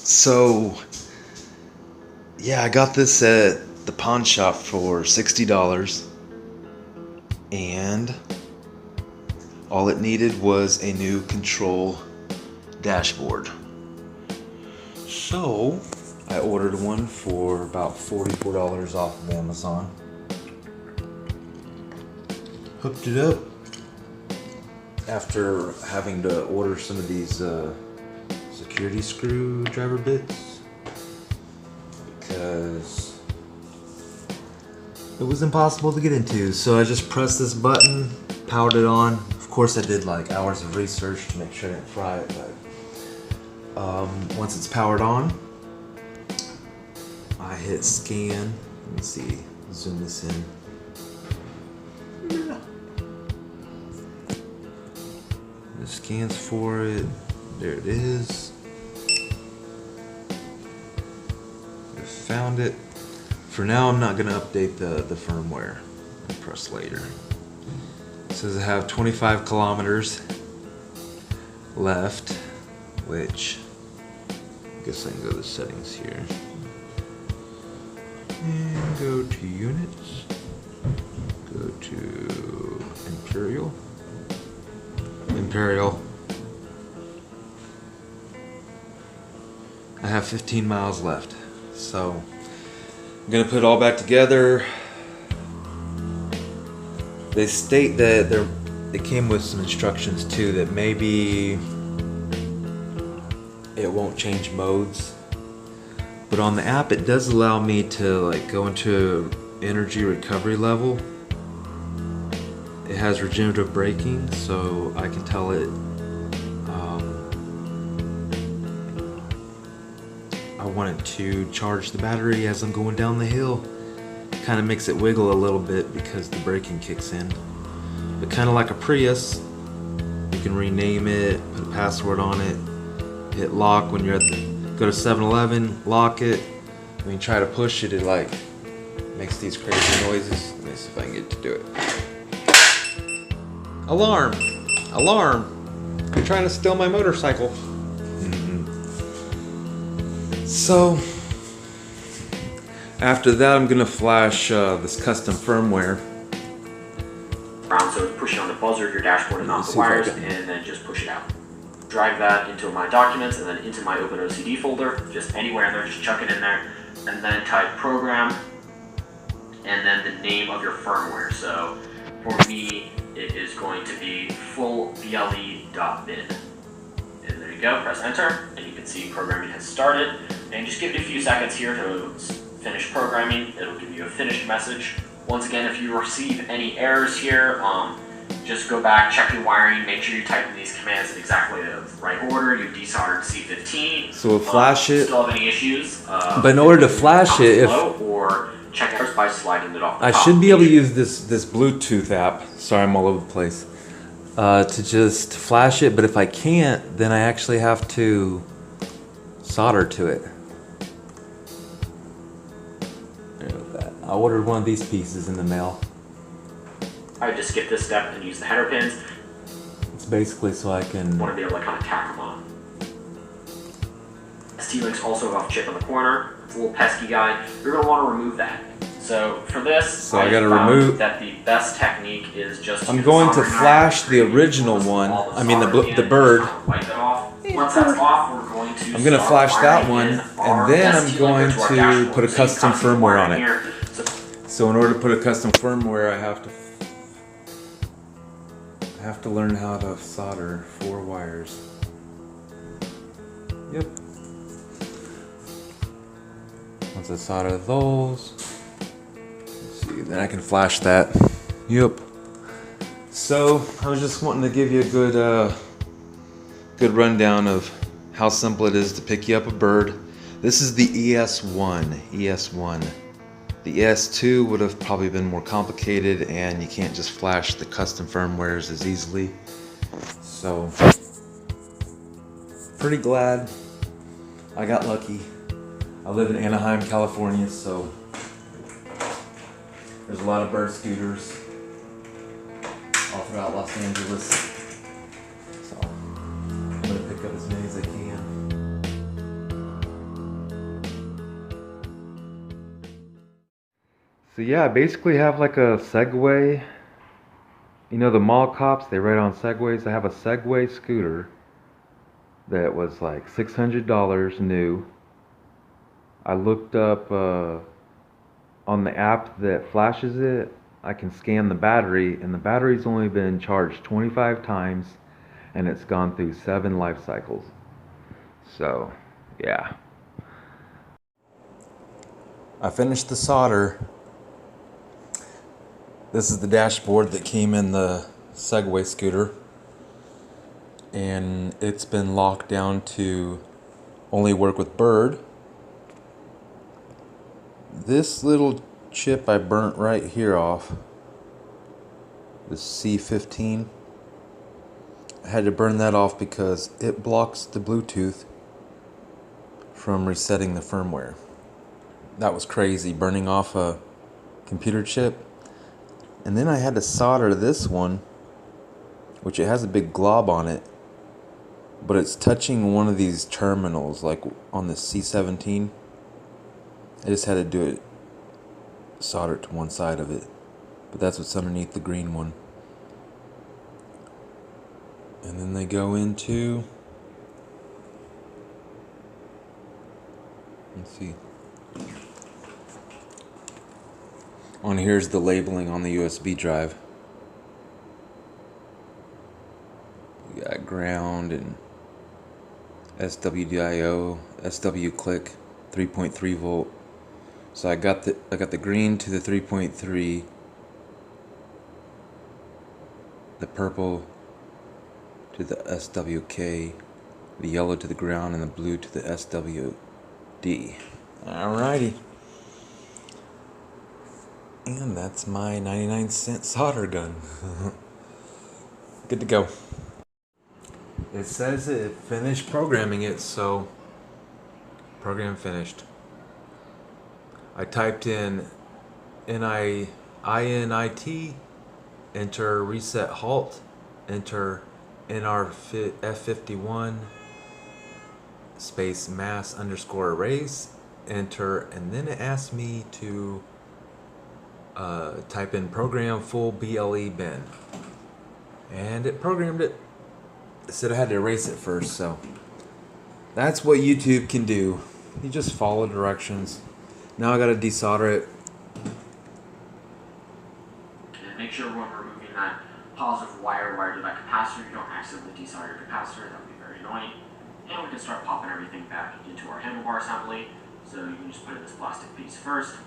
So, yeah, I got this at the pawn shop for $60, and all it needed was a new control dashboard. So, I ordered one for about $44 off of Amazon. Hooked it up after having to order some of these security screwdriver bits because it was impossible to get into. So I just pressed this button, powered it on. Of course I did like hours of research to make sure I didn't fry it, but once it's powered on, I hit scan. Let me see, zoom this in. It scans for it. There it is. I found it. For now, I'm not going to update the firmware. I'll press later. It says I have 25 kilometers left, which I guess I can go to the settings here. And go to units. Go to Imperial. I have 15 miles left, so I'm gonna put it all back together. They state that it came with some instructions too, that maybe it won't change modes, but on the app it does allow me to like go into energy recovery level. It has regenerative braking, so I can tell it I want it to charge the battery as I'm going down the hill. Kind of makes it wiggle a little bit because the braking kicks in. But kind of like a Prius, you can rename it, put a password on it, hit lock when you're at the, go to 7-Eleven, lock it. When you try to push it, it like makes these crazy noises. Let me see if I can get it to do it. Alarm! Alarm! You're trying to steal my motorcycle. So, after that I'm gonna flash this custom firmware. So push it on the buzzer of your dashboard and not the wires, and then just push it out. Drag that into my documents and then into my OpenOCD folder, just anywhere in there, just chuck it in there, and then type program, and then the name of your firmware. So for me, it is going to be fullble.bin. And there you go, press enter, and you can see programming has started. And just give it a few seconds here to finish programming. It'll give you a finished message. Once again, if you receive any errors here, just go back, check your wiring, make sure you type in these commands in exactly the right order. You desoldered C15. So we'll flash it. Still have any issues? But in order to flash it, or check errors by sliding it off the I top. should be able to use this Bluetooth app. Sorry, I'm all over the place. To just flash it, but if I can't, then I actually have to solder to it. I ordered one of these pieces in the mail. I just skip this step and use the header pins. It's basically so I can want to be able to kind of tack them on. ST-Link's also off chip in the corner. It's a little pesky guy. You're going to want to remove that. So for this, I got to remove that the best technique is just. I'm going to flash the original one. I mean the bird. Wipe it off. Once that's off, we're going to. I'm going to flash that one, and then I'm going to put a custom firmware on it. So in order to put a custom firmware, I have to learn how to solder 4 wires. Yep. Once I solder those, let's see, then I can flash that. Yep. So I was just wanting to give you a good rundown of how simple it is to pick you up a bird. This is the ES1. The ES2 would have probably been more complicated, and you can't just flash the custom firmwares as easily. So, pretty glad I got lucky. I live in Anaheim, California, so there's a lot of bird scooters all throughout Los Angeles. So, I'm gonna pick up as many as I can. So yeah, I basically have like a Segway. You know the mall cops, they ride on Segways. I have a Segway scooter that was like $600 new. I looked up on the app that flashes it, I can scan the battery, and the battery's only been charged 25 times, and it's gone through 7 life cycles. So, yeah. I finished the solder. This is the dashboard that came in the Segway scooter, and it's been locked down to only work with Bird. This little chip I burnt right here off, the C15, I had to burn that off because it blocks the Bluetooth from resetting the firmware. That was crazy, burning off a computer chip. And then I had to solder this one, which it has a big glob on it, but it's touching one of these terminals, like on the C17. I just had to do it, solder it to one side of it. But that's what's underneath the green one. And then they go into, let's see. On here's the labeling on the USB drive. You got ground and SWDIO, SW click, 3.3 volt. So I got the green to the 3.3, the purple to the SWK, the yellow to the ground, and the blue to the SWD. Alrighty. And that's my 99-cent solder gun. Good to go. It says it finished programming it, so program finished. I typed in INIT, enter reset halt, enter NR F51 space mass underscore erase, enter, and then it asked me to type in program full BLE bin, and it programmed it. It said I had to erase it first, so that's what YouTube can do. You just follow directions. Now I gotta desolder it. And make sure when removing that positive wire wired to that capacitor, you don't accidentally desolder your capacitor. That would be very annoying. And we can start popping everything back into our handlebar assembly. So you can just put in this plastic piece first,